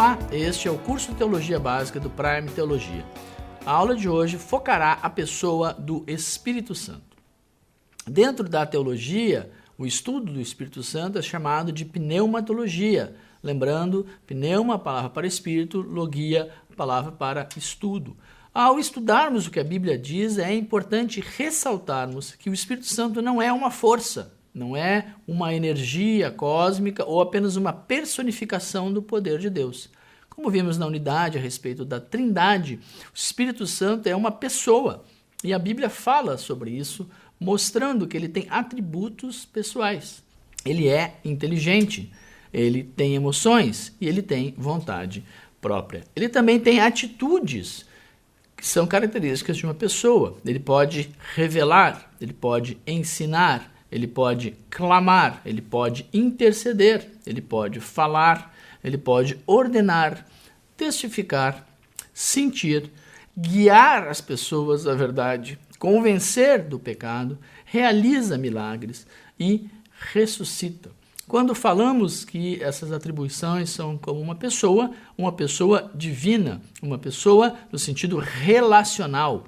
Olá, este é o curso de Teologia Básica do Prime Teologia. A aula de hoje focará a pessoa do Espírito Santo. Dentro da teologia, o estudo do Espírito Santo é chamado de pneumatologia. Lembrando, pneuma, a palavra para espírito, logia, a palavra para estudo. Ao estudarmos o que a Bíblia diz, é importante ressaltarmos que o Espírito Santo não é uma força, não é uma energia cósmica ou apenas uma personificação do poder de Deus. Como vimos na unidade a respeito da Trindade, o Espírito Santo é uma pessoa e a Bíblia fala sobre isso, mostrando que ele tem atributos pessoais. Ele é inteligente, ele tem emoções e ele tem vontade própria. Ele também tem atitudes que são características de uma pessoa. Ele pode revelar, ele pode ensinar, ele pode clamar, ele pode interceder, ele pode falar, ele pode ordenar, testificar, sentir, guiar as pessoas à verdade, convencer do pecado, realiza milagres e ressuscita. Quando falamos que essas atribuições são como uma pessoa divina, uma pessoa no sentido relacional.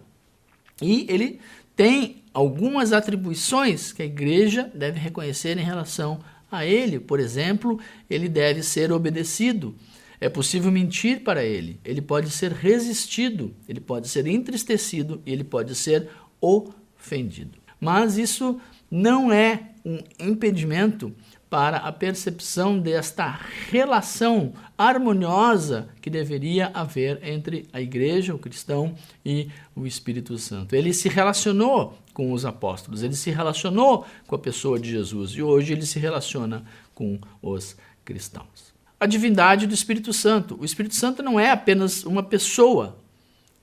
E ele tem algumas atribuições que a igreja deve reconhecer em relação a ele. Por exemplo, ele deve ser obedecido. É possível mentir para ele. Ele pode ser resistido, ele pode ser entristecido e ele pode ser ofendido. Mas isso não é um impedimento para a percepção desta relação harmoniosa que deveria haver entre a igreja, o cristão e o Espírito Santo. Ele se relacionou com os apóstolos, ele se relacionou com a pessoa de Jesus e hoje ele se relaciona com os cristãos. A divindade do Espírito Santo. O Espírito Santo não é apenas uma pessoa,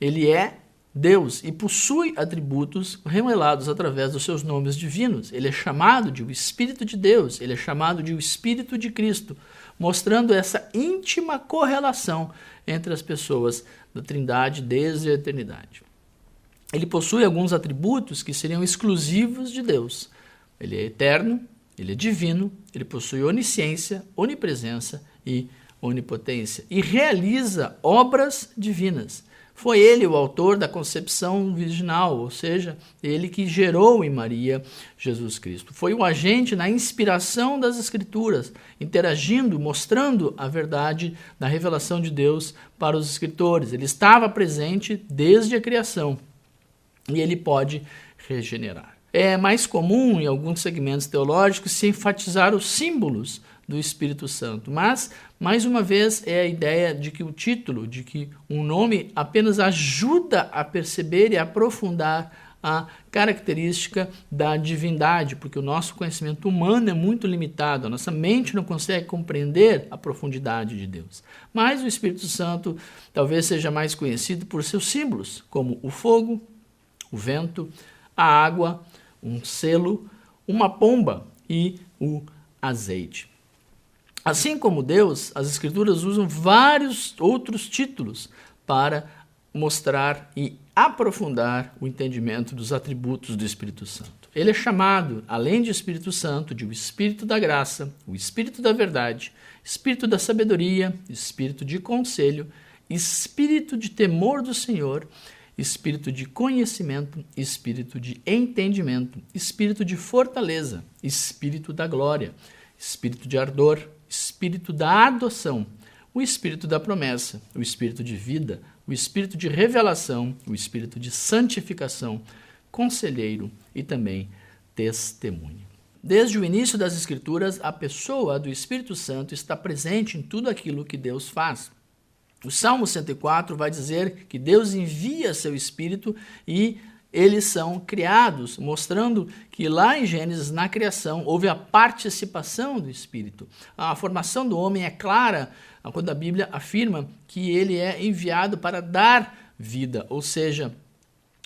ele é Deus e possui atributos revelados através dos seus nomes divinos. Ele é chamado de o Espírito de Deus, ele é chamado de o Espírito de Cristo, mostrando essa íntima correlação entre as pessoas da Trindade desde a eternidade. Ele possui alguns atributos que seriam exclusivos de Deus. Ele é eterno, ele é divino, ele possui onisciência, onipresença e onipotência e realiza obras divinas. Foi ele o autor da concepção virginal, ou seja, ele que gerou em Maria Jesus Cristo. Foi o agente na inspiração das Escrituras, interagindo, mostrando a verdade da revelação de Deus para os escritores. Ele estava presente desde a criação e ele pode regenerar. É mais comum em alguns segmentos teológicos se enfatizar os símbolos do Espírito Santo, mas, mais uma vez, é a ideia de que o título, de que um nome apenas ajuda a perceber e aprofundar a característica da divindade, porque o nosso conhecimento humano é muito limitado, a nossa mente não consegue compreender a profundidade de Deus. Mas o Espírito Santo talvez seja mais conhecido por seus símbolos, como o fogo, o vento, a água, um selo, uma pomba e o azeite. Assim como Deus, as Escrituras usam vários outros títulos para mostrar e aprofundar o entendimento dos atributos do Espírito Santo. Ele é chamado, além de Espírito Santo, de o Espírito da graça, o Espírito da verdade, Espírito da sabedoria, Espírito de conselho, Espírito de temor do Senhor, Espírito de conhecimento, Espírito de entendimento, Espírito de fortaleza, Espírito da glória, Espírito de ardor, Espírito da adoção, o Espírito da promessa, o Espírito de vida, o Espírito de revelação, o Espírito de santificação, conselheiro e também testemunha. Desde o início das Escrituras, a pessoa do Espírito Santo está presente em tudo aquilo que Deus faz. O Salmo 104 vai dizer que Deus envia seu Espírito e eles são criados, mostrando que lá em Gênesis, na criação, houve a participação do Espírito. A formação do homem é clara quando a Bíblia afirma que ele é enviado para dar vida, ou seja,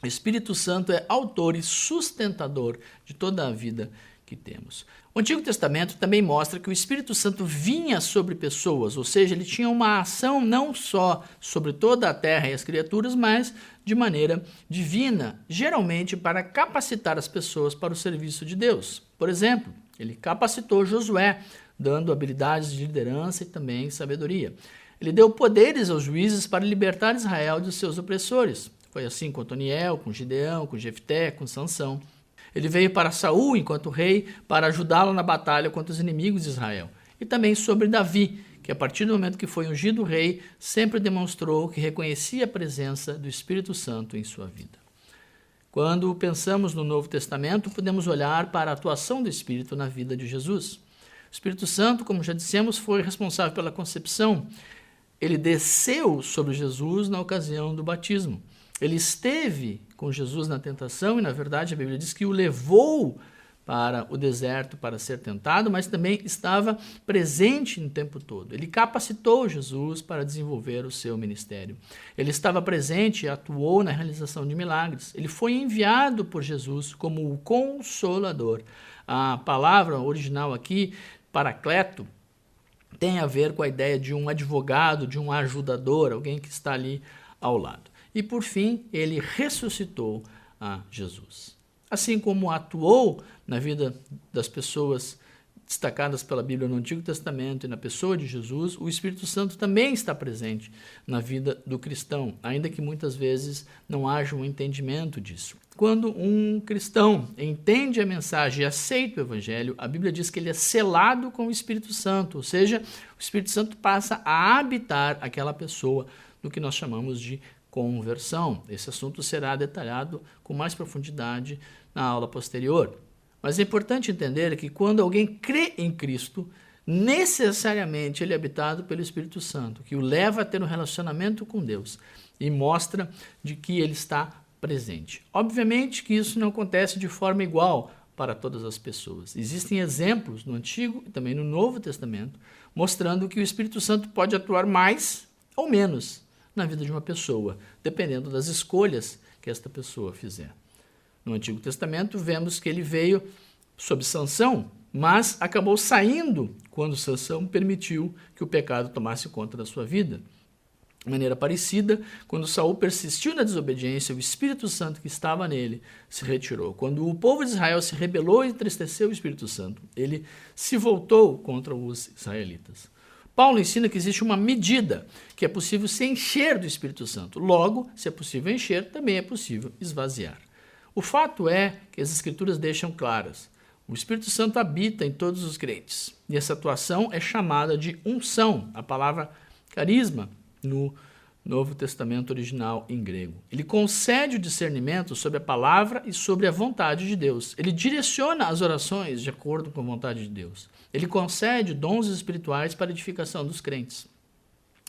o Espírito Santo é autor e sustentador de toda a vida que temos. O Antigo Testamento também mostra que o Espírito Santo vinha sobre pessoas, ou seja, ele tinha uma ação não só sobre toda a terra e as criaturas, mas de maneira divina, geralmente para capacitar as pessoas para o serviço de Deus. Por exemplo, ele capacitou Josué, dando habilidades de liderança e também sabedoria. Ele deu poderes aos juízes para libertar Israel dos seus opressores. Foi assim com Otoniel, com Gideão, com Jefté, com Sansão. Ele veio para Saul enquanto rei para ajudá-lo na batalha contra os inimigos de Israel. E também sobre Davi, que a partir do momento que foi ungido rei, sempre demonstrou que reconhecia a presença do Espírito Santo em sua vida. Quando pensamos no Novo Testamento, podemos olhar para a atuação do Espírito na vida de Jesus. O Espírito Santo, como já dissemos, foi responsável pela concepção. Ele desceu sobre Jesus na ocasião do batismo. Ele esteve com Jesus na tentação e, na verdade, a Bíblia diz que o levou para o deserto para ser tentado, mas também estava presente no tempo todo. Ele capacitou Jesus para desenvolver o seu ministério. Ele estava presente e atuou na realização de milagres. Ele foi enviado por Jesus como o Consolador. A palavra original aqui, paracleto, tem a ver com a ideia de um advogado, de um ajudador, alguém que está ali ao lado. E, por fim, ele ressuscitou a Jesus. Assim como atuou na vida das pessoas destacadas pela Bíblia no Antigo Testamento e na pessoa de Jesus, o Espírito Santo também está presente na vida do cristão, ainda que muitas vezes não haja um entendimento disso. Quando um cristão entende a mensagem e aceita o Evangelho, a Bíblia diz que ele é selado com o Espírito Santo, ou seja, o Espírito Santo passa a habitar aquela pessoa no que nós chamamos de conversão. Esse assunto será detalhado com mais profundidade na aula posterior. Mas é importante entender que quando alguém crê em Cristo, necessariamente ele é habitado pelo Espírito Santo, que o leva a ter um relacionamento com Deus e mostra de que ele está presente. Obviamente que isso não acontece de forma igual para todas as pessoas. Existem exemplos no Antigo e também no Novo Testamento mostrando que o Espírito Santo pode atuar mais ou menos na vida de uma pessoa, dependendo das escolhas que esta pessoa fizer. No Antigo Testamento, vemos que ele veio sob Sansão, mas acabou saindo quando Sansão permitiu que o pecado tomasse conta da sua vida. De maneira parecida, quando Saul persistiu na desobediência, o Espírito Santo que estava nele se retirou. Quando o povo de Israel se rebelou e entristeceu o Espírito Santo, ele se voltou contra os israelitas. Paulo ensina que existe uma medida, que é possível se encher do Espírito Santo. Logo, se é possível encher, também é possível esvaziar. O fato é que as Escrituras deixam claras. O Espírito Santo habita em todos os crentes. E essa atuação é chamada de unção, a palavra carisma no Novo Testamento original em grego. Ele concede o discernimento sobre a palavra e sobre a vontade de Deus. Ele direciona as orações de acordo com a vontade de Deus. Ele concede dons espirituais para a edificação dos crentes.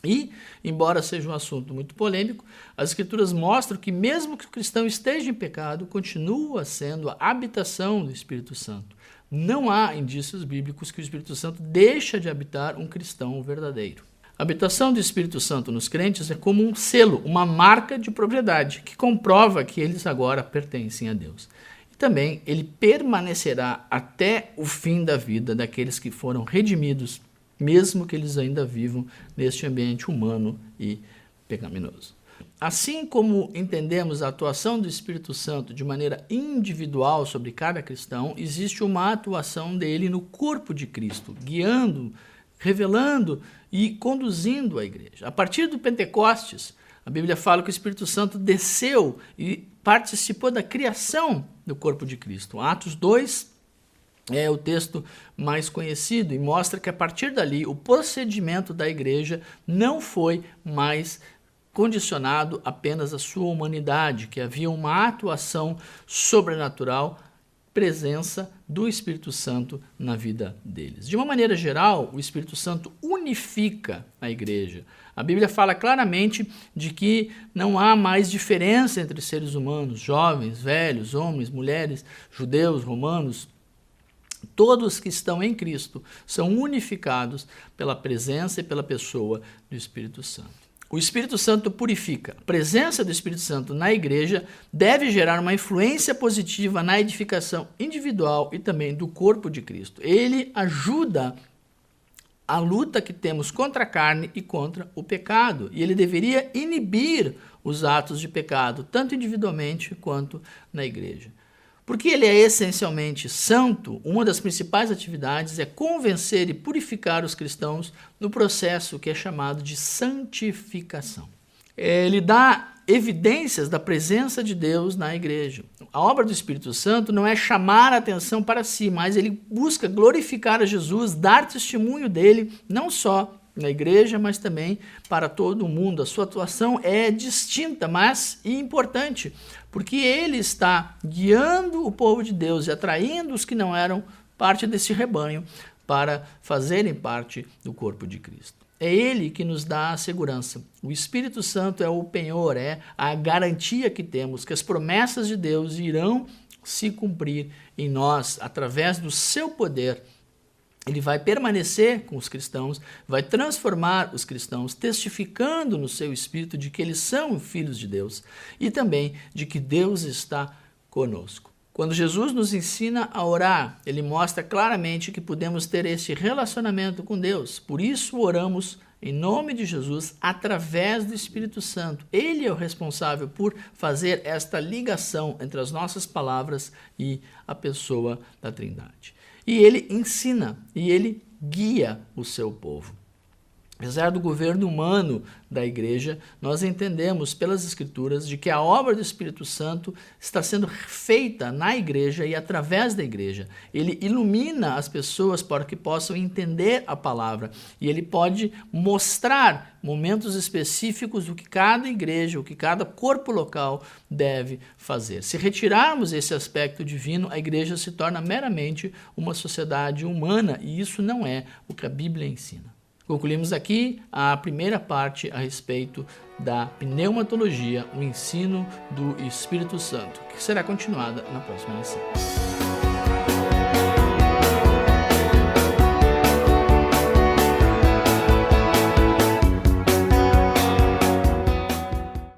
E, embora seja um assunto muito polêmico, as Escrituras mostram que mesmo que o cristão esteja em pecado, continua sendo a habitação do Espírito Santo. Não há indícios bíblicos que o Espírito Santo deixa de habitar um cristão verdadeiro. A habitação do Espírito Santo nos crentes é como um selo, uma marca de propriedade, que comprova que eles agora pertencem a Deus. E também ele permanecerá até o fim da vida daqueles que foram redimidos, mesmo que eles ainda vivam neste ambiente humano e pecaminoso. Assim como entendemos a atuação do Espírito Santo de maneira individual sobre cada cristão, existe uma atuação dele no corpo de Cristo, guiando, revelando e conduzindo a igreja. A partir do Pentecostes, a Bíblia fala que o Espírito Santo desceu e participou da criação do corpo de Cristo. Atos 2 é o texto mais conhecido e mostra que a partir dali o procedimento da igreja não foi mais condicionado apenas à sua humanidade, que havia uma atuação sobrenatural, presença do Espírito Santo na vida deles. De uma maneira geral, o Espírito Santo unifica a igreja. A Bíblia fala claramente de que não há mais diferença entre seres humanos, jovens, velhos, homens, mulheres, judeus, romanos. Todos que estão em Cristo são unificados pela presença e pela pessoa do Espírito Santo. O Espírito Santo purifica. A presença do Espírito Santo na igreja deve gerar uma influência positiva na edificação individual e também do corpo de Cristo. Ele ajuda a luta que temos contra a carne e contra o pecado. E ele deveria inibir os atos de pecado, tanto individualmente quanto na igreja. Porque ele é essencialmente santo, uma das principais atividades é convencer e purificar os cristãos no processo que é chamado de santificação. Ele dá evidências da presença de Deus na igreja. A obra do Espírito Santo não é chamar a atenção para si, mas ele busca glorificar a Jesus, dar testemunho dele, não só na igreja, mas também para todo o mundo. A sua atuação é distinta, mas importante, porque ele está guiando o povo de Deus e atraindo os que não eram parte desse rebanho para fazerem parte do corpo de Cristo. É ele que nos dá a segurança. O Espírito Santo é o penhor, é a garantia que temos que as promessas de Deus irão se cumprir em nós através do seu poder. Ele vai permanecer com os cristãos, vai transformar os cristãos, testificando no seu espírito de que eles são filhos de Deus e também de que Deus está conosco. Quando Jesus nos ensina a orar, ele mostra claramente que podemos ter esse relacionamento com Deus. Por isso oramos em nome de Jesus através do Espírito Santo. Ele é o responsável por fazer esta ligação entre as nossas palavras e a pessoa da Trindade. E ele ensina e ele guia o seu povo. Apesar do governo humano da igreja, nós entendemos pelas Escrituras de que a obra do Espírito Santo está sendo feita na igreja e através da igreja. Ele ilumina as pessoas para que possam entender a palavra e ele pode mostrar momentos específicos do que cada igreja, o que cada corpo local deve fazer. Se retirarmos esse aspecto divino, a igreja se torna meramente uma sociedade humana e isso não é o que a Bíblia ensina. Concluímos aqui a primeira parte a respeito da pneumatologia, o ensino do Espírito Santo, que será continuada na próxima lição.